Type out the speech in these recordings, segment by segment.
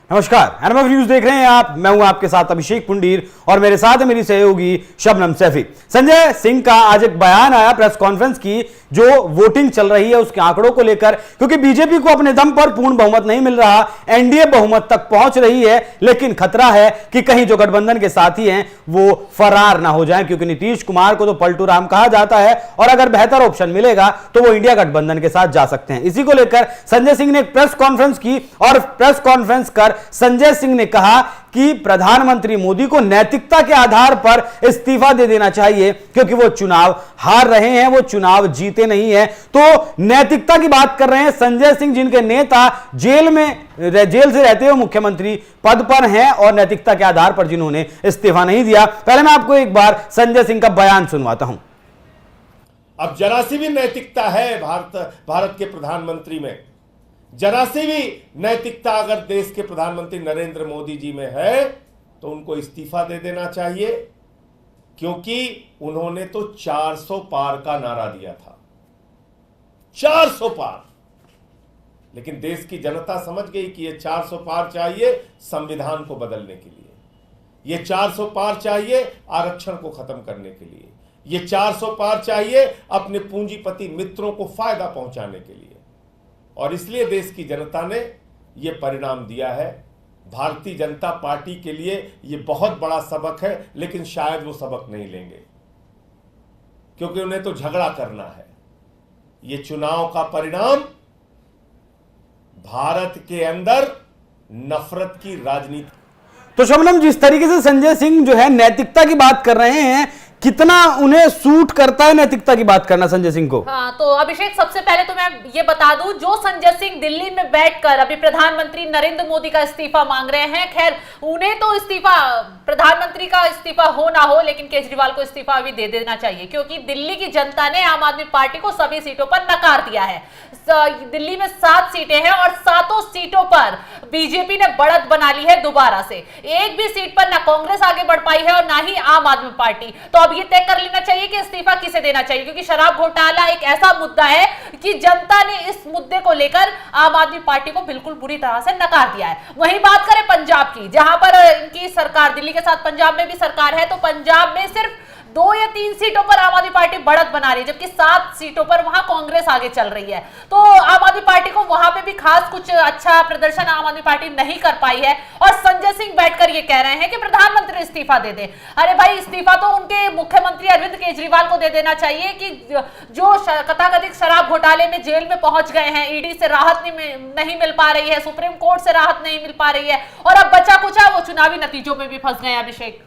नमस्कार, NMF news देख रहे हैं आप। मैं हूं आपके साथ अभिषेक पुंडीर और मेरे साथ है मेरी सहयोगी शबनम सैफी। संजय सिंह का आज एक बयान आया प्रेस कॉन्फ्रेंस की, जो वोटिंग चल रही है उसके आंकड़ों को लेकर, क्योंकि बीजेपी को अपने दम पर पूर्ण बहुमत नहीं मिल रहा, एनडीए बहुमत तक पहुंच रही है, लेकिन खतरा है कि कहीं जो गठबंधन के साथी हैं वो फरार ना हो जाएं, क्योंकि नीतीश कुमार को तो पलटू राम कहा जाता है और अगर बेहतर ऑप्शन मिलेगा तो वो इंडिया गठबंधन के साथ जा सकते हैं। इसी को लेकर संजय सिंह ने एक प्रेस कॉन्फ्रेंस की और प्रेस कॉन्फ्रेंस कर संजय सिंह ने कहा कि प्रधानमंत्री मोदी को नैतिकता के आधार पर इस्तीफा दे देना चाहिए, क्योंकि वो चुनाव हार रहे हैं, वो चुनाव जीते नहीं है। तो नैतिकता की बात कर रहे हैं संजय सिंह, जिनके नेता जेल से रहते हुए मुख्यमंत्री पद पर हैं और नैतिकता के आधार पर जिन्होंने इस्तीफा नहीं दिया। पहले मैं आपको एक बार संजय सिंह का बयान सुनवाता हूं। अब जरा सी भी नैतिकता है भारत के प्रधानमंत्री में, जरा सी भी नैतिकता अगर देश के प्रधानमंत्री नरेंद्र मोदी जी में है तो उनको इस्तीफा दे देना चाहिए, क्योंकि उन्होंने तो 400 पार का नारा दिया था, 400 पार। लेकिन देश की जनता समझ गई कि ये 400 पार चाहिए संविधान को बदलने के लिए, ये 400 पार चाहिए आरक्षण को खत्म करने के लिए, ये 400 पार चाहिए अपने पूंजीपति मित्रों को फायदा पहुंचाने के लिए। और इसलिए देश की जनता ने यह परिणाम दिया है। भारतीय जनता पार्टी के लिए यह बहुत बड़ा सबक है, लेकिन शायद वो सबक नहीं लेंगे, क्योंकि उन्हें तो झगड़ा करना है। यह चुनाव का परिणाम भारत के अंदर नफरत की राजनीति। तो शबनम, जिस तरीके से संजय सिंह जो है नैतिकता की बात कर रहे हैं, कितना उन्हें सूट करता है नैतिकता की बात करना संजय सिंह को? हाँ, तो अभिषेक, सबसे पहले तो मैं ये बता दूं, जो संजय सिंह दिल्ली में बैठकर अभी प्रधानमंत्री नरेंद्र मोदी का इस्तीफा मांग रहे हैं, खैर उन्हें तो इस्तीफा, प्रधानमंत्री का इस्तीफा हो ना हो, लेकिन केजरीवाल को इस्तीफा अभी दे देना चाहिए, क्योंकि दिल्ली की जनता ने आम आदमी पार्टी को सभी सीटों पर नकार दिया है। दिल्ली में 7 सीटें हैं और 7 सीटों पर बीजेपी ने बढ़त बना ली है दोबारा से। एक भी सीट पर ना कांग्रेस आगे बढ़ पाई है और ना ही आम आदमी पार्टी। तो अब ये तय कर लेना चाहिए कि इस्तीफा किसे देना चाहिए, क्योंकि शराब घोटाला एक ऐसा मुद्दा है कि जनता ने इस मुद्दे को लेकर आम आदमी पार्टी को बिल्कुल बुरी तरह से नकार दिया है। वहीं बात करें पंजाब की, जहां पर इनकी सरकार, दिल्ली के साथ पंजाब में भी सरकार है, तो पंजाब में सिर्फ 2 या 3 सीटों पर आम आदमी पार्टी बढ़त बना रही है, जबकि 7 सीटों पर वहां कांग्रेस आगे चल रही है। तो आम आदमी पार्टी को वहां पे भी खास कुछ अच्छा प्रदर्शन आम आदमी पार्टी नहीं कर पाई है। और संजय सिंह बैठकर ये कह रहे हैं कि प्रधानमंत्री इस्तीफा दे दे। अरे भाई, इस्तीफा तो उनके मुख्यमंत्री अरविंद केजरीवाल को दे देना चाहिए, कि जो कथाकथित शराब घोटाले में जेल में पहुंच गए हैं, ईडी से राहत नहीं मिल पा रही है, सुप्रीम कोर्ट से राहत नहीं मिल पा रही है, और अब बचा कुचा वो चुनावी नतीजों में भी फंस गए। अभिषेक,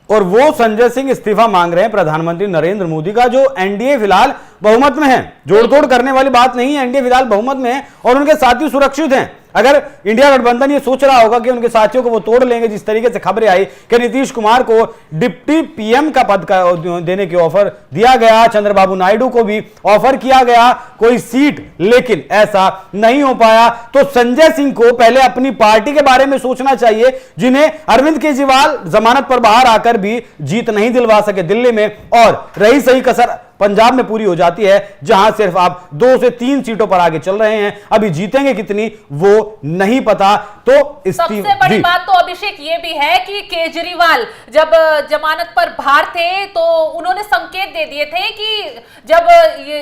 और वो संजय सिंह इस्तीफा मांग रहे हैं प्रधानमंत्री नरेंद्र मोदी का, जो एनडीए फिलहाल बहुमत में है। जोड़तोड़ करने वाली बात नहीं है, एनडीए फिलहाल बहुमत में है और उनके साथी सुरक्षित हैं। अगर इंडिया गठबंधन ये सोच रहा होगा कि उनके साथियों को वो तोड़ लेंगे, जिस तरीके से खबरें आई कि नीतीश कुमार को डिप्टी पीएम का पद का देने की ऑफर दिया गया, चंद्रबाबू नायडू को भी ऑफर किया गया कोई सीट, लेकिन ऐसा नहीं हो पाया। तो संजय सिंह को पहले अपनी पार्टी के बारे में सोचना चाहिए, जिन्हें अरविंद केजरीवाल जमानत पर बाहर आकर भी जीत नहीं दिलवा सके दिल्ली में, और रही सही कसर पंजाब में पूरी हो जाती है, जहां सिर्फ आप 2 से 3 सीटों पर आगे चल रहे हैं। अभी जीतेंगे कितनी वो नहीं पता। तो सबसे बड़ी बात तो अभिषेक ये भी है कि केजरीवाल जब जमानत पर बाहर थे तो उन्होंने संकेत दे दिए थे कि जब ये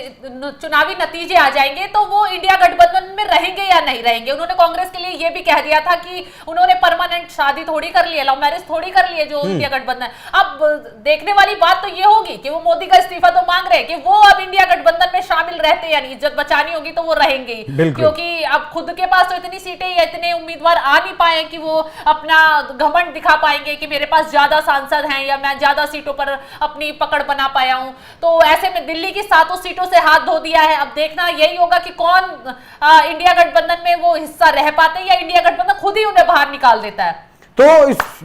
चुनावी नतीजे आ जाएंगे तो वो इंडिया गठबंधन में रहेंगे या नहीं रहेंगे। उन्होंने कांग्रेस के लिए ये भी कह दिया था कि उन्होंने परमानेंट शादी थोड़ी कर ली है, लव मैरिज थोड़ी कर ली है जो इंडिया गठबंधन। अब देखने वाली बात तो ये होगी कि वो मोदी का इस्तीफा तो मांग रहे हैं कि वो अब इंडिया गठबंधन में शामिल रहते, यानी इज्जत बचानी होगी तो वो रहेंगे ही, क्योंकि अब खुद के पास तो इतनी सीटें या इतने उम्मीदवार आ नहीं पाए कि वो अपना घमंड दिखा पाएंगे कि मेरे पास ज्यादा सांसद हैं या मैं ज्यादा सीटों पर अपनी पकड़ बना पाया हूं। तो ऐसे में दिल्ली की 7 सीटों से हाथ धो दिया है। अब देखना यही होगा कि कौन इंडिया गठबंधन में वो हिस्सा रह पाते हैं या इंडिया गठबंधन खुद ही उन्हें बाहर निकाल देता है। तो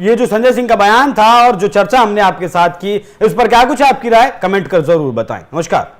ये जो संजय सिंह का बयान था और जो चर्चा हमने आपके साथ की, इस पर क्या कुछ आपकी राय कमेंट कर जरूर बताएं। नमस्कार।